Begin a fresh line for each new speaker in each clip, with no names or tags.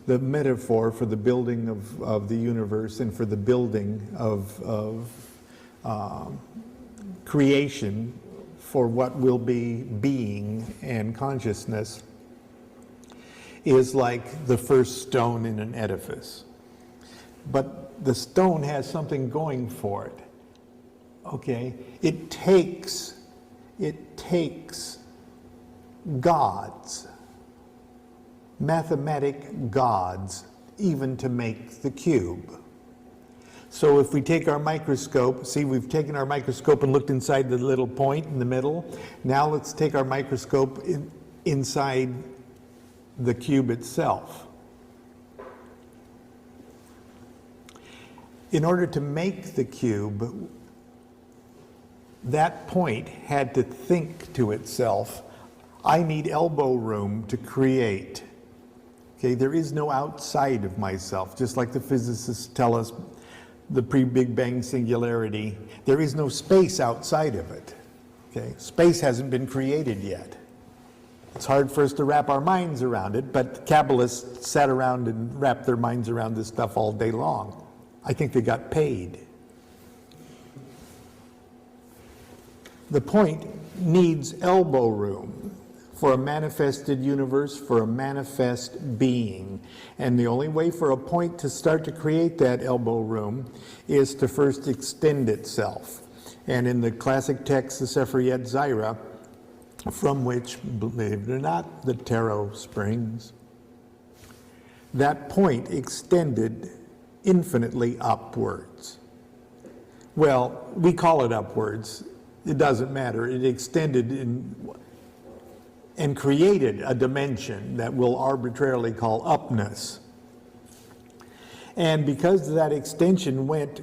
the metaphor for the building of the universe and for the building of creation for what will be being and consciousness is like the first stone in an edifice. But the stone has something going for it. Okay? It takes gods, mathematic gods, even to make the cube. So if we take our microscope, see, we've taken our microscope and looked inside the little point in the middle. Now let's take our microscope inside the cube itself. In order to make the cube, that point had to think to itself, I need elbow room to create. Okay, there is no outside of myself, just like the physicists tell us the pre-Big Bang singularity. There is no space outside of it. Okay, space hasn't been created yet. It's hard for us to wrap our minds around it, but Kabbalists sat around and wrapped their minds around this stuff all day long. I think they got paid. The point needs elbow room for a manifested universe, for a manifest being. And the only way for a point to start to create that elbow room is to first extend itself. And in the classic text, the Sefer Yetzirah, from which, believe it or not, the tarot springs, that point extended infinitely upwards. Well, we call it upwards. It doesn't matter. It extended and created a dimension that we'll arbitrarily call upness. And because that extension went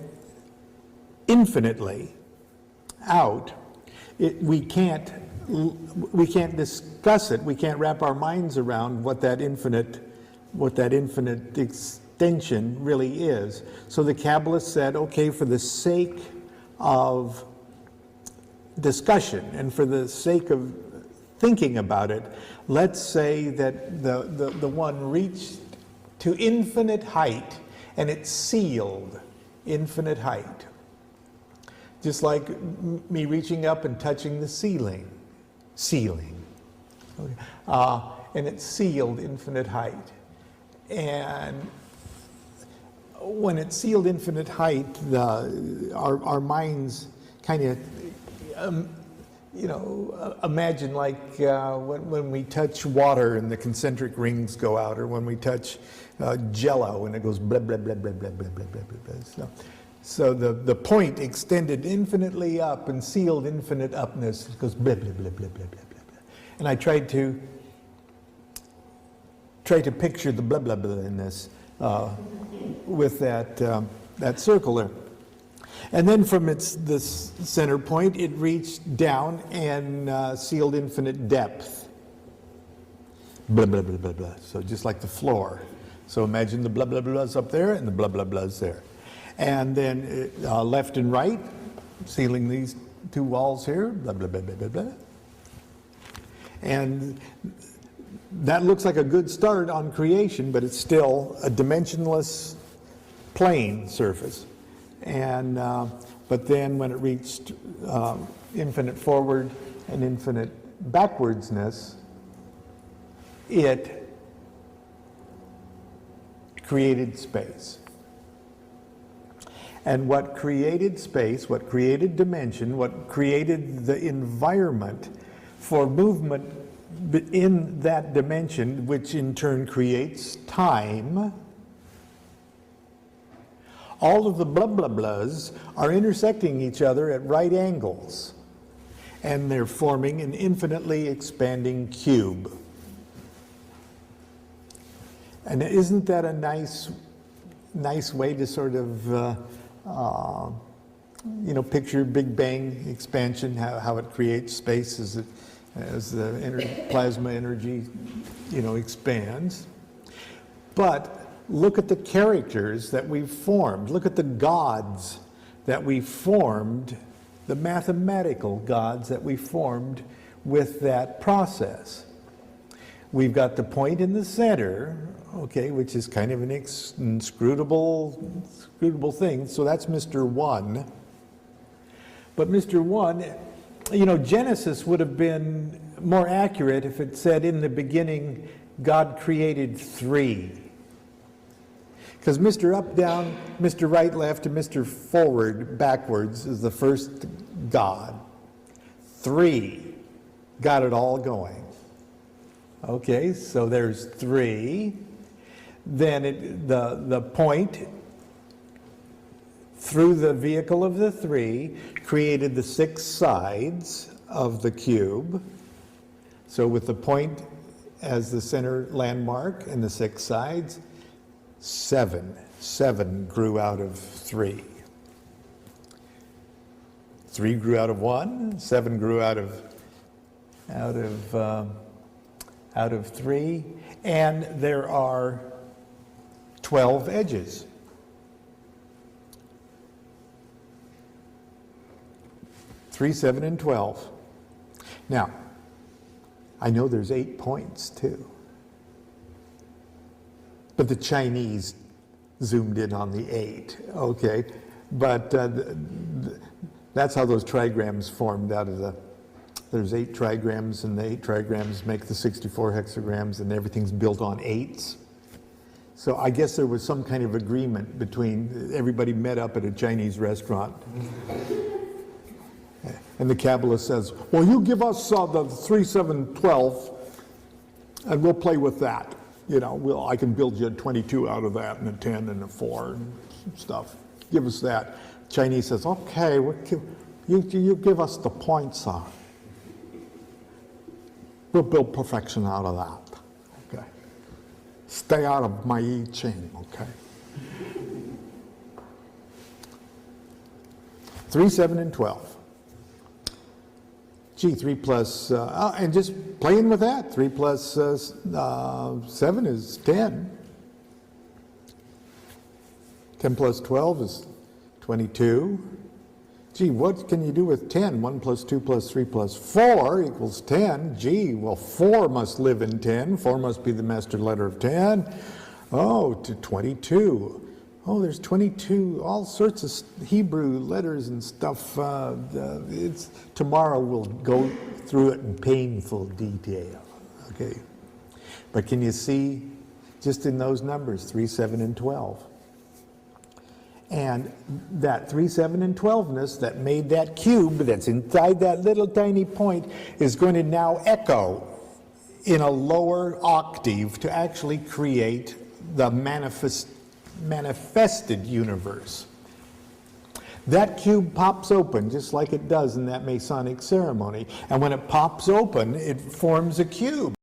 infinitely out, we can't discuss it. We can't wrap our minds around what that infinite extension really is. So the Kabbalists said, okay, for the sake of discussion and for the sake of thinking about it, let's say that the one reached to infinite height and it sealed infinite height. Just like me reaching up and touching the ceiling. Okay. And it sealed infinite height. And when it sealed infinite height, our minds kind of imagine like when we touch water and the concentric rings go out, or when we touch Jello and it goes blah, blah, blah, blah, blah, blah, blah, blah, blah, blah. So the point extended infinitely up and sealed infinite upness. It goes blah, blah, blah, blah, blah, blah, blah, blah. And I tried to picture the blah, blah, blah in this with that circle there. And then from this center point, it reached down and sealed infinite depth. Blah, blah, blah, blah, blah. So just like the floor. So imagine the blah, blah, blahs up there and the blah, blah, blahs there. And then left and right, sealing these two walls here, blah, blah, blah, blah, blah, blah. And that looks like a good start on creation, but it's still a dimensionless plane surface. And but then when it reached infinite forward and infinite backwardsness, it created space. And what created space, what created dimension, what created the environment for movement in that dimension, which in turn creates time, all of the blah, blah, blahs are intersecting each other at right angles. And they're forming an infinitely expanding cube. And isn't that a nice way to sort of, picture Big Bang expansion, how it creates space as the plasma energy, expands. But look at the characters that we've formed. Look at the gods that we formed, the mathematical gods that we formed with that process. We've got the point in the center okay, which is kind of an inscrutable thing. So that's Mr. 1. But Mr. 1, Genesis would have been more accurate if it said in the beginning, God created 3. Because Mr. Up, Down, Mr. Right, Left, and Mr. Forward, Backwards is the first God. 3 got it all going. Okay, so there's 3. Then the point through the vehicle of the 3 created the 6 sides of the cube. So with the point as the center landmark and the 6 sides, 7 grew out of 3. 3 grew out of 1, 7 grew out of 3, and there are 12 edges. 3, 7, and 12. Now, I know there's 8 points too. But the Chinese zoomed in on the 8, okay? But that's how those trigrams formed out of there's 8 trigrams, and the 8 trigrams make the 64 hexagrams, and everything's built on 8s. So I guess there was some kind of agreement between, everybody met up at a Chinese restaurant. And the Kabbalist says, well, you give us the 3, 7, 12, and we'll play with that. I can build you a 22 out of that, and a 10, and a 4, and stuff. Give us that. Chinese says, okay, you give us the points. We'll build perfection out of that. Okay. Stay out of my I Ching, okay? 3, 7, and 12. Gee, 3 plus, and just playing with that, 3 plus 7 is 10. 10 plus 12 is 22. Gee, what can you do with 10? 1 plus 2 plus 3 plus 4 equals 10. Gee, well, 4 must live in 10. 4 must be the master letter of 10. Oh, to 22. Oh, there's 22, all sorts of Hebrew letters and stuff. Tomorrow we'll go through it in painful detail, okay? But can you see, just in those numbers, 3, 7, and 12? And that 3, 7, and 12ness that made that cube that's inside that little tiny point is going to now echo in a lower octave to actually create the manifested universe. That cube pops open just like it does in that Masonic ceremony, and when it pops open, it forms a cube.